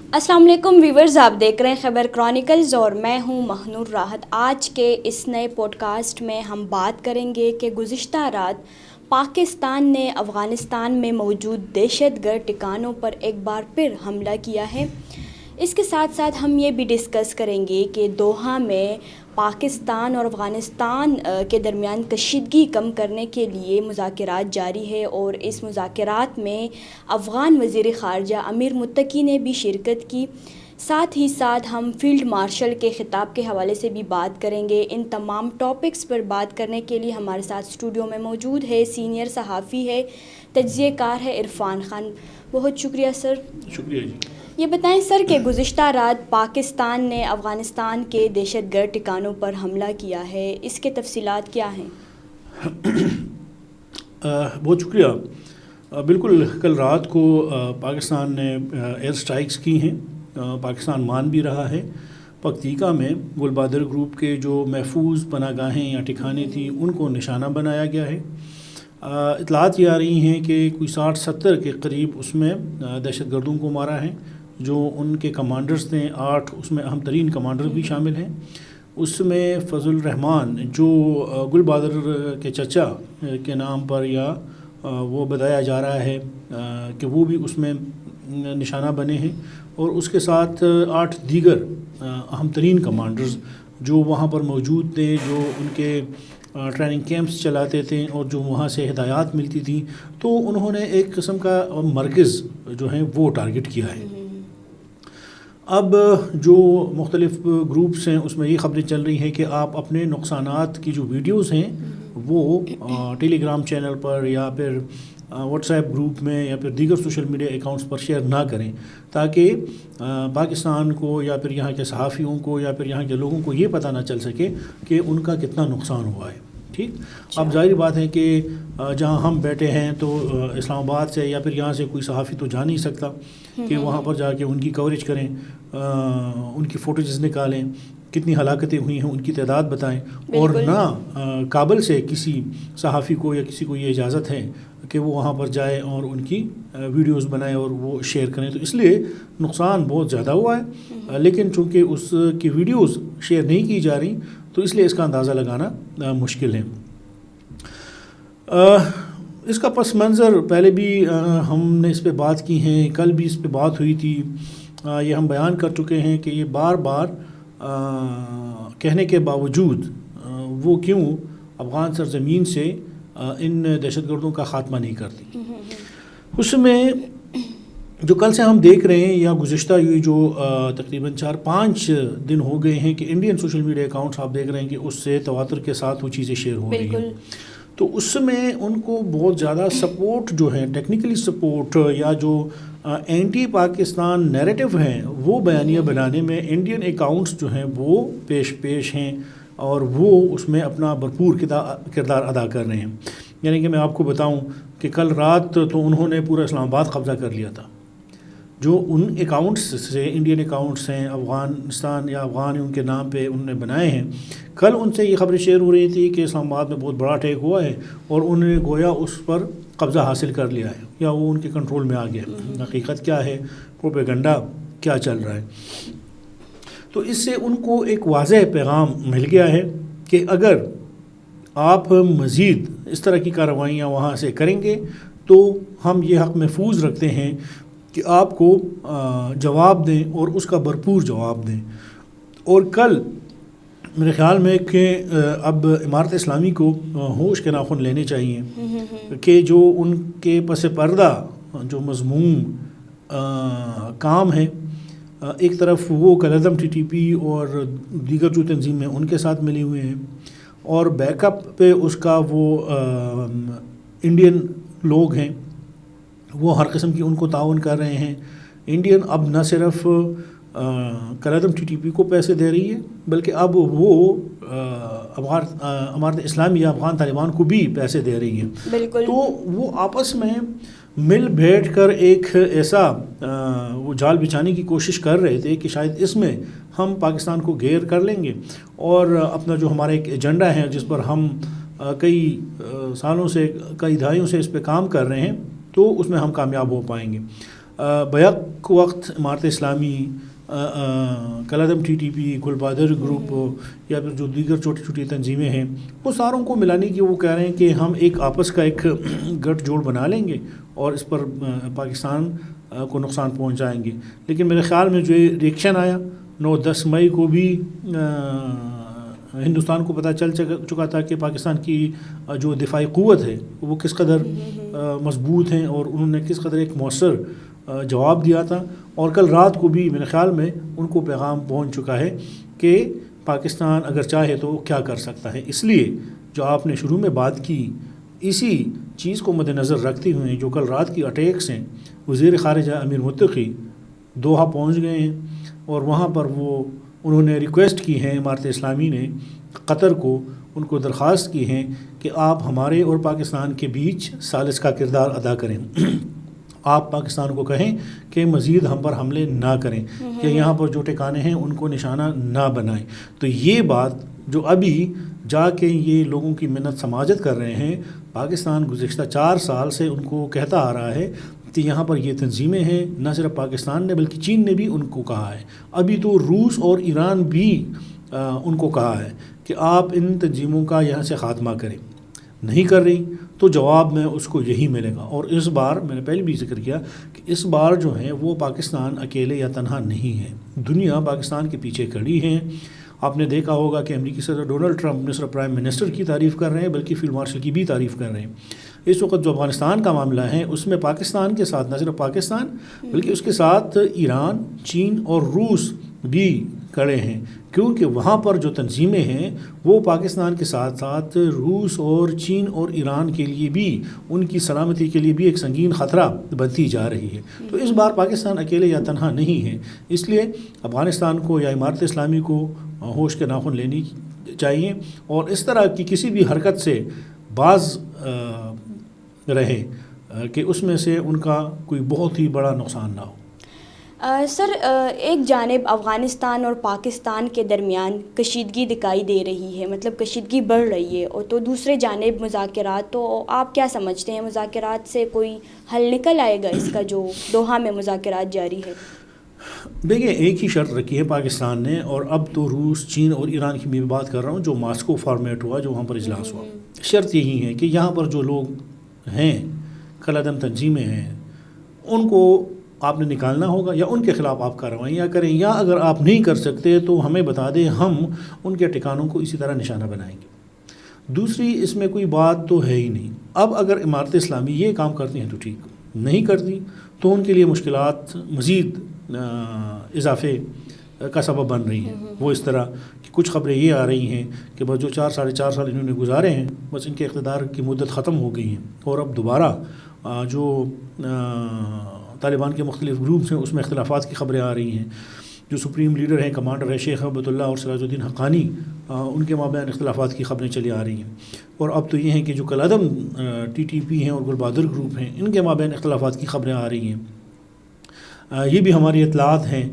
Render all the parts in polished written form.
السلام علیکم ویورز، آپ دیکھ رہے ہیں خیبر کرانیکلز اور میں ہوں مہنور راحت۔ آج کے اس نئے پوڈ کاسٹ میں ہم بات کریں گے کہ گزشتہ رات پاکستان نے افغانستان میں موجود دہشت گرد ٹھکانوں پر ایک بار پھر حملہ کیا ہے۔ اس کے ساتھ ساتھ ہم یہ بھی ڈسکس کریں گے کہ دوحہ میں پاکستان اور افغانستان کے درمیان کشیدگی کم کرنے کے لیے مذاکرات جاری ہے، اور اس مذاکرات میں افغان وزیر خارجہ امیر متقی نے بھی شرکت کی۔ ساتھ ہی ساتھ ہم فیلڈ مارشل کے خطاب کے حوالے سے بھی بات کریں گے۔ ان تمام ٹاپکس پر بات کرنے کے لیے ہمارے ساتھ اسٹوڈیو میں موجود ہے سینئر صحافی ہے، تجزیہ کار ہے عرفان خان۔ بہت شکریہ سر۔ شکریہ جی۔ یہ بتائیں سر کہ گزشتہ رات پاکستان نے افغانستان کے دہشت گرد ٹھکانوں پر حملہ کیا ہے، اس کے تفصیلات کیا ہیں؟ بہت شکریہ۔ بالکل کل رات کو پاکستان نے ایئر سٹرائکس کی ہیں۔ پاکستان مان بھی رہا ہے۔ پکتیکا میں گل بہادر گروپ کے جو محفوظ پناہ گاہیں یا ٹھکانے تھیں ان کو نشانہ بنایا گیا ہے۔ اطلاعات یہ آ رہی ہیں کہ کوئی 60-70 کے قریب اس میں دہشت گردوں کو مارا ہے، جو ان کے کمانڈرز تھے 8، اس میں اہم ترین کمانڈر بھی شامل ہیں۔ اس میں فضل الرحمان جو گل بہادر کے چچا کے نام پر یا وہ بتایا جا رہا ہے کہ وہ بھی اس میں نشانہ بنے ہیں، اور اس کے ساتھ 8 دیگر اہم ترین کمانڈرز جو وہاں پر موجود تھے، جو ان کے ٹریننگ کیمپس چلاتے تھے اور جو وہاں سے ہدایات ملتی تھیں، تو انہوں نے ایک قسم کا مرکز جو ہے وہ ٹارگٹ کیا ہے۔ اب جو مختلف گروپس ہیں اس میں یہ خبریں چل رہی ہیں کہ آپ اپنے نقصانات کی جو ویڈیوز ہیں وہ ٹیلی گرام چینل پر یا پھر واٹس ایپ گروپ میں یا پھر دیگر سوشل میڈیا اکاؤنٹس پر شیئر نہ کریں، تاکہ پاکستان کو یا پھر یہاں کے صحافیوں کو یا پھر یہاں کے لوگوں کو یہ پتہ نہ چل سکے کہ ان کا کتنا نقصان ہوا ہے۔ ٹھیک، اب ظاہر بات ہے کہ جہاں ہم بیٹھے ہیں تو اسلام آباد سے یا پھر یہاں سے کوئی صحافی تو جا نہیں سکتا کہ وہاں پر جا کے ان کی کوریج کریں، ان کی فوٹیجز نکالیں، کتنی ہلاکتیں ہوئی ہیں ان کی تعداد بتائیں، اور نہ کابل سے کسی صحافی کو یا کسی کو یہ اجازت ہے کہ وہ وہاں پر جائے اور ان کی ویڈیوز بنائیں اور وہ شیئر کریں۔ تو اس لیے نقصان بہت زیادہ ہوا ہے، لیکن چونکہ اس کی ویڈیوز شیئر نہیں کی جا رہی تو اس لیے اس کا اندازہ لگانا مشکل ہے۔ اس کا پس منظر پہلے بھی ہم نے اس پہ بات کی ہیں، کل بھی اس پہ بات ہوئی تھی۔ یہ ہم بیان کر چکے ہیں کہ یہ بار بار کہنے کے باوجود وہ کیوں افغان سرزمین سے ان دہشت گردوں کا خاتمہ نہیں کرتی۔ اس میں جو کل سے ہم دیکھ رہے ہیں یا گزشتہ یہ جو تقریباً 4-5 دن ہو گئے ہیں کہ انڈین سوشل میڈیا اکاؤنٹس آپ دیکھ رہے ہیں کہ اس سے تواتر کے ساتھ وہ چیزیں شیئر ہو رہی ہیں، تو اس میں ان کو بہت زیادہ سپورٹ جو ہے، ٹیکنیکلی سپورٹ یا جو اینٹی پاکستان نیریٹو ہیں وہ بیانیہ بنانے میں انڈین اکاؤنٹس جو ہیں وہ پیش ہیں، اور وہ اس میں اپنا بھرپور کردار ادا کر رہے ہیں۔ یعنی کہ میں آپ کو بتاؤں کہ کل رات تو انہوں نے پورا اسلام آباد قبضہ کر لیا تھا۔ جو ان اکاؤنٹس سے انڈین اکاؤنٹس ہیں، افغانستان یا افغان ان کے نام پہ انہوں نے بنائے ہیں، کل ان سے یہ خبریں شیئر ہو رہی تھی کہ اسلام آباد میں بہت بڑا اٹیک ہوا ہے اور انہوں نے گویا اس پر قبضہ حاصل کر لیا ہے یا وہ ان کے کنٹرول میں آ گیا۔ حقیقت کیا ہے، پروپیگنڈا کیا چل رہا ہے؟ تو اس سے ان کو ایک واضح پیغام مل گیا ہے کہ اگر آپ مزید اس طرح کی کارروائیاں وہاں سے کریں گے تو ہم یہ حق محفوظ رکھتے ہیں کہ آپ کو جواب دیں اور اس کا بھرپور جواب دیں۔ اور کل میرے خیال میں کہ اب امارت اسلامی کو ہوش کے ناخن لینے چاہیے کہ جو ان کے پس پردہ جو مذموم کام ہے، ایک طرف وہ کالعدم ٹی ٹی پی اور دیگر جو تنظیمیں ان کے ساتھ ملی ہوئے ہیں، اور بیک اپ پہ اس کا وہ انڈین لوگ ہیں، وہ ہر قسم کی ان کو تعاون کر رہے ہیں۔ انڈین اب نہ صرف کالعدم ٹی ٹی پی کو پیسے دے رہی ہے بلکہ اب وہ امارت اسلامی یا افغان طالبان کو بھی پیسے دے رہی ہیں۔ بالکل۔ تو وہ آپس میں مل بیٹھ کر ایک ایسا وہ جال بچھانے کی کوشش کر رہے تھے کہ شاید اس میں ہم پاکستان کو گھیر کر لیں گے اور اپنا جو ہمارا ایک ایجنڈا ہے جس پر ہم کئی سالوں سے، کئی دہائیوں سے اس پہ کام کر رہے ہیں، تو اس میں ہم کامیاب ہو پائیں گے۔ بیک وقت امارت اسلامی، کالعدم TTP، گلبادر گروپ یا پھر جو دیگر چھوٹی چھوٹی تنظیمیں ہیں، وہ ساروں کو ملانے کی وہ کہہ رہے ہیں کہ ہم ایک آپس کا ایک گٹھ جوڑ بنا لیں گے اور اس پر پاکستان کو نقصان پہنچائیں گے. لیکن میرے خیال میں جو ریئیکشن آیا 9-10 مئی کو بھی ہندوستان کو پتہ چل چکا تھا کہ پاکستان کی جو دفاعی قوت ہے وہ کس قدر مضبوط ہیں اور انہوں نے کس قدر ایک مؤثر جواب دیا تھا. اور کل رات کو بھی میرے خیال میں ان کو پیغام پہنچ چکا ہے کہ پاکستان اگر چاہے تو کیا کر سکتا ہے. اس لیے جو آپ نے شروع میں بات کی، اسی چیز کو مد نظر رکھتے ہوئے جو کل رات کی اٹیکس ہیں، وزیر خارجہ امیر متقی دوحہ پہنچ گئے ہیں اور وہاں پر انہوں نے ریکویسٹ کی ہے، امارت اسلامی نے قطر کو ان کو درخواست کی ہے کہ آپ ہمارے اور پاکستان کے بیچ ثالث کا کردار ادا کریں. آپ پاکستان کو کہیں کہ مزید ہم پر حملے نہ کریں، کہ یہاں پر جو ٹھکانے ہیں ان کو نشانہ نہ بنائیں. تو یہ بات جو ابھی جا کے یہ لوگوں کی منت سماجت کر رہے ہیں، پاکستان گزشتہ 4 سال سے ان کو کہتا آ رہا ہے کہ یہاں پر یہ تنظیمیں ہیں. نہ صرف پاکستان نے بلکہ چین نے بھی ان کو کہا ہے، ابھی تو روس اور ایران بھی ان کو کہا ہے کہ آپ ان تنظیموں کا یہاں سے خاتمہ کریں. نہیں کر رہی تو جواب میں اس کو یہی ملے گا. اور اس بار میں نے پہلے بھی ذکر کیا کہ اس بار جو ہے وہ پاکستان اکیلے یا تنہا نہیں ہے، دنیا پاکستان کے پیچھے کھڑی ہے. آپ نے دیکھا ہوگا کہ امریکی صدر ڈونلڈ ٹرمپ نے صرف پرائم منسٹر کی تعریف کر رہے ہیں بلکہ فیلڈ مارشل کی بھی تعریف کر رہے ہیں. اس وقت جو افغانستان کا معاملہ ہے اس میں پاکستان کے ساتھ نہ صرف پاکستان بلکہ اس کے ساتھ ایران، چین اور روس بھی کھڑے ہیں، کیونکہ وہاں پر جو تنظیمیں ہیں وہ پاکستان کے ساتھ ساتھ روس اور چین اور ایران کے لیے بھی، ان کی سلامتی کے لیے بھی ایک سنگین خطرہ بنتی جا رہی ہے. تو اس بار پاکستان اکیلے یا تنہا نہیں ہے. اس لیے افغانستان کو یا امارت اسلامی کو ہوش کے ناخن لینی چاہیے اور اس طرح کی کسی بھی حرکت سے باز رہے کہ اس میں سے ان کا کوئی بہت ہی بڑا نقصان نہ ہو. سر، ایک جانب افغانستان اور پاکستان کے درمیان کشیدگی دکھائی دے رہی ہے، مطلب کشیدگی بڑھ رہی ہے، اور تو دوسرے جانب مذاکرات. تو آپ کیا سمجھتے ہیں مذاکرات سے کوئی حل نکل آئے گا اس کا جو دوحہ میں مذاکرات جاری ہے؟ دیکھیں، ایک ہی شرط رکھی ہے پاکستان نے، اور اب تو روس، چین اور ایران کی میں بات کر رہا ہوں، جو ماسکو فارمیٹ ہوا، جو وہاں پر اجلاس ہوا. شرط یہی ہے کہ یہاں پر جو لوگ ہیں، کالعدم تنظیمیں ہیں، ان کو آپ نے نکالنا ہوگا یا ان کے خلاف آپ کارروائیاں کریں، یا اگر آپ نہیں کر سکتے تو ہمیں بتا دیں، ہم ان کے ٹھکانوں کو اسی طرح نشانہ بنائیں گے. دوسری اس میں کوئی بات تو ہے ہی نہیں. اب اگر امارت اسلامی یہ کام کرتی ہیں تو ٹھیک، نہیں کرتی تو ان کے لیے مشکلات مزید اضافے کا سبب بن رہی ہیں. وہ اس طرح کہ کچھ خبریں یہ آ رہی ہیں کہ بس جو 4-4.5 سال انہوں نے گزارے ہیں، بس ان کے اقتدار کی مدت ختم ہو گئی ہیں، اور اب دوبارہ جو طالبان کے مختلف گروپس ہیں اس میں اختلافات کی خبریں آ رہی ہیں. جو سپریم لیڈر ہیں، کمانڈر ہے شیخ ہیبت اللہ اور سراج الدین حقانی، ان کے مابین اختلافات کی خبریں چلی آ رہی ہیں. اور اب تو یہ ہیں کہ جو کالعدم TTP ہیں اور گلبادر گروپ ہیں، ان کے مابین اختلافات کی خبریں آ رہی ہیں. یہ بھی ہماری اطلاعات ہیں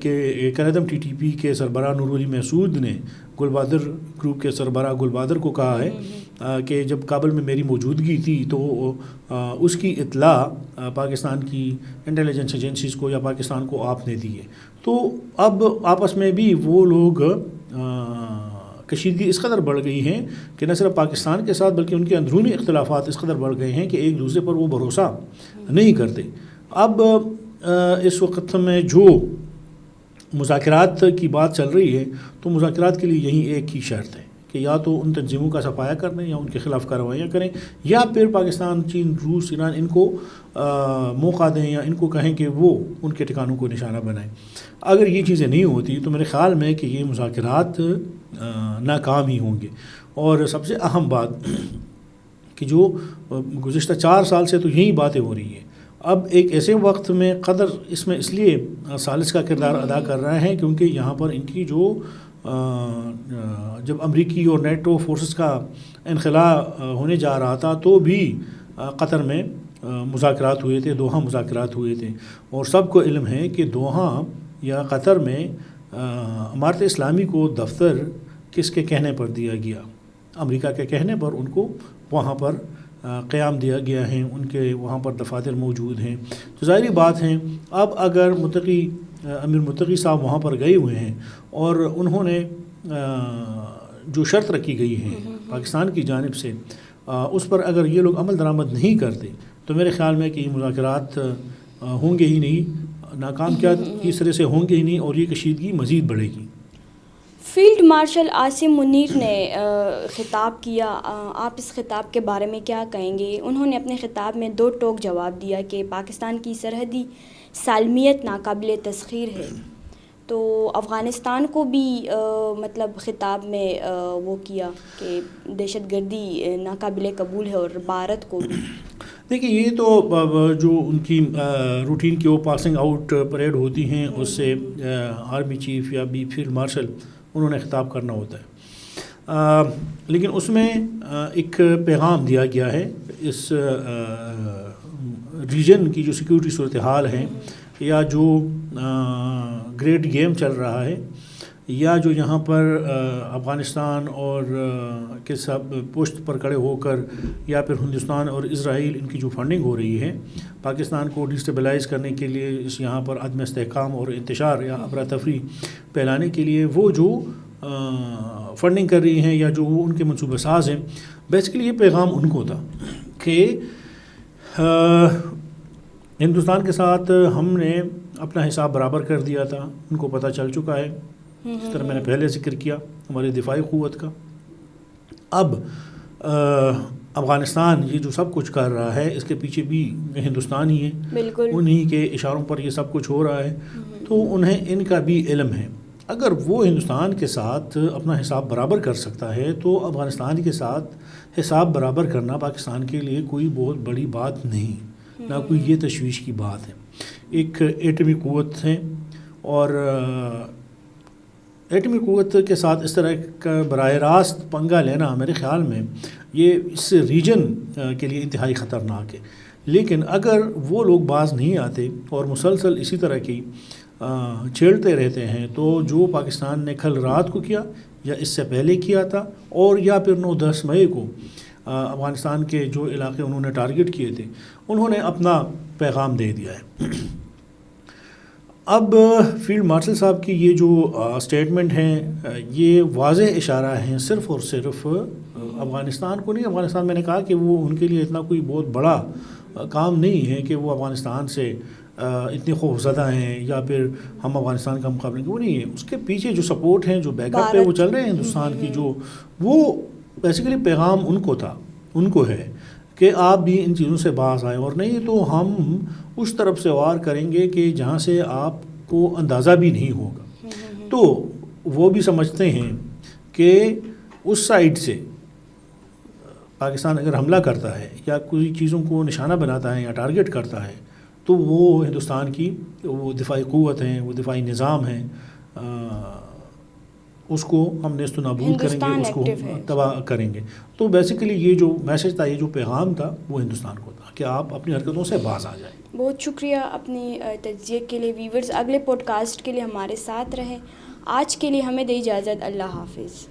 کہ کالعدم TTP کے سربراہ نور ولی محسود نے گلبادر گروپ کے سربراہ گلبادر کو کہا ہے کہ جب کابل میں میری موجودگی تھی تو اس کی اطلاع پاکستان کی انٹیلیجنس ایجنسیز کو یا پاکستان کو آپ نے دی ہے. تو اب آپس میں بھی وہ لوگ کشیدگی اس قدر بڑھ گئی ہیں کہ نہ صرف پاکستان کے ساتھ بلکہ ان کے اندرونی اختلافات اس قدر بڑھ گئے ہیں کہ ایک دوسرے پر وہ بھروسہ نہیں کرتے. اب اس وقت میں جو مذاکرات کی بات چل رہی ہے تو مذاکرات کے لیے یہی ایک ہی شرط ہے کہ یا تو ان تنظیموں کا صفایا کر دیں یا ان کے خلاف کارروائیاں کریں، یا پھر پاکستان، چین، روس، ایران ان کو موقع دیں یا ان کو کہیں کہ وہ ان کے ٹھکانوں کو نشانہ بنائیں. اگر یہ چیزیں نہیں ہوتی تو میرے خیال میں کہ یہ مذاکرات ناکام ہی ہوں گے. اور سب سے اہم بات کہ جو گزشتہ 4 سال سے تو یہی باتیں ہو رہی ہیں، اب ایک ایسے وقت میں قطر اس میں اس لیے ثالث کا کردار ادا کر رہے ہیں کیونکہ یہاں پر ان کی جو جب امریکی اور نیٹو فورسز کا انخلاء ہونے جا رہا تھا تو بھی قطر میں مذاکرات ہوئے تھے، دوحہ مذاکرات ہوئے تھے. اور سب کو علم ہے کہ دوحہ یا قطر میں امارت اسلامی کو دفتر کس کے کہنے پر دیا گیا؟ امریکہ کے کہنے پر ان کو وہاں پر قیام دیا گیا ہے، ان کے وہاں پر دفاتر موجود ہیں، تو ظاہری بات ہے اب اگر امیر متقی صاحب وہاں پر گئے ہوئے ہیں اور انہوں نے جو شرط رکھی گئی ہے پاکستان کی جانب سے اس پر اگر یہ لوگ عمل درآمد نہیں کرتے تو میرے خیال میں کہ یہ مذاکرات ہوں گے ہی نہیں، ناکام کیا تیسرے سے ہوں گے ہی نہیں، اور یہ کشیدگی مزید بڑھے گی۔ فیلڈ مارشل عاصم منیر نے خطاب کیا، آپ اس خطاب کے بارے میں کیا کہیں گے؟ انہوں نے اپنے خطاب میں دو ٹوک جواب دیا کہ پاکستان کی سرحدی سالمیت ناقابل تسخیر ہے، تو افغانستان کو بھی مطلب خطاب میں وہ کیا کہ دہشت گردی ناقابل قبول ہے، اور بھارت کو بھی۔ دیکھیے یہ تو جو ان کی روٹین کی وہ پاسنگ آؤٹ پریڈ ہوتی ہیں، اس سے آرمی چیف یا بھی فیلڈ مارشل انہوں نے خطاب کرنا ہوتا ہے، لیکن اس میں ایک پیغام دیا گیا ہے اس ریجن کی جو سیکیورٹی صورتحال ہے، یا جو گریٹ گیم چل رہا ہے، یا جو یہاں پر افغانستان اور کے سب پشت پر کھڑے ہو کر، یا پھر ہندوستان اور اسرائیل ان کی جو فنڈنگ ہو رہی ہے پاکستان کو ڈیسٹیبلائز کرنے کے لیے، اس یہاں پر عدم استحکام اور انتشار یا افراتفری پھیلانے کے لیے وہ جو فنڈنگ کر رہی ہیں یا جو ان کے منصوبہ ساز ہیں، بیسیکلی یہ پیغام ان کو تھا کہ ہندوستان کے ساتھ ہم نے اپنا حساب برابر کر دیا تھا، ان کو پتہ چل چکا ہے، اس طرح میں نے پہلے ذکر کیا ہماری دفاعی قوت کا۔ اب افغانستان یہ جو سب کچھ کر رہا ہے اس کے پیچھے بھی ہندوستان ہی ہے، بالکل انہی کے اشاروں پر یہ سب کچھ ہو رہا ہے، تو انہیں ان کا بھی علم ہے۔ اگر وہ ہندوستان کے ساتھ اپنا حساب برابر کر سکتا ہے تو افغانستان کے ساتھ حساب برابر کرنا پاکستان کے لیے کوئی بہت بڑی بات نہیں، نہ کوئی یہ تشویش کی بات ہے۔ ایک ایٹمی قوت ہے، اور ایٹمی قوت کے ساتھ اس طرح کا براہ راست پنگا لینا میرے خیال میں یہ اس ریجن کے لیے انتہائی خطرناک ہے۔ لیکن اگر وہ لوگ باز نہیں آتے اور مسلسل اسی طرح کی چھیڑتے رہتے ہیں، تو جو پاکستان نے کل رات کو کیا یا اس سے پہلے کیا تھا، اور یا پھر 9-10 مئی کو افغانستان کے جو علاقے انہوں نے ٹارگٹ کیے تھے، انہوں نے اپنا پیغام دے دیا ہے۔ اب فیلڈ مارشل صاحب کی یہ جو اسٹیٹمنٹ ہیں یہ واضح اشارہ ہیں صرف اور صرف افغانستان کو نہیں۔ افغانستان میں نے کہا کہ وہ ان کے لیے اتنا کوئی بہت بڑا کام نہیں ہے کہ وہ افغانستان سے اتنے خوف زدہ ہیں یا پھر ہم افغانستان کا مقابلہ، وہ نہیں ہے۔ اس کے پیچھے جو سپورٹ ہیں، جو بیک اپ ہے وہ چل رہے ہیں ہندوستان کی، جو وہ بیسیکلی پیغام ان کو تھا، ان کو ہے کہ آپ بھی ان چیزوں سے باز آئیں، اور نہیں تو ہم اس طرف سے وار کریں گے کہ جہاں سے آپ کو اندازہ بھی نہیں ہوگا۔ تو وہ بھی سمجھتے ہیں کہ اس سائڈ سے پاکستان اگر حملہ کرتا ہے یا کوئی چیزوں کو نشانہ بناتا ہے یا ٹارگٹ کرتا ہے، تو وہ ہندوستان کی وہ دفاعی قوت ہیں، وہ دفاعی نظام ہیں، اس کو ہم نیست و نابود کریں گے، اس کو تباہ کریں گے۔ تو بیسیکلی یہ جو میسج تھا، یہ جو پیغام تھا، وہ ہندوستان کو تھا کہ آپ اپنی حرکتوں سے باز آ جائیں۔ بہت شکریہ اپنی تجزیے کے لیے۔ ویورز اگلے پوڈ کاسٹ کے لیے ہمارے ساتھ رہیں۔ آج کے لیے ہمیں دے اجازت، اللہ حافظ۔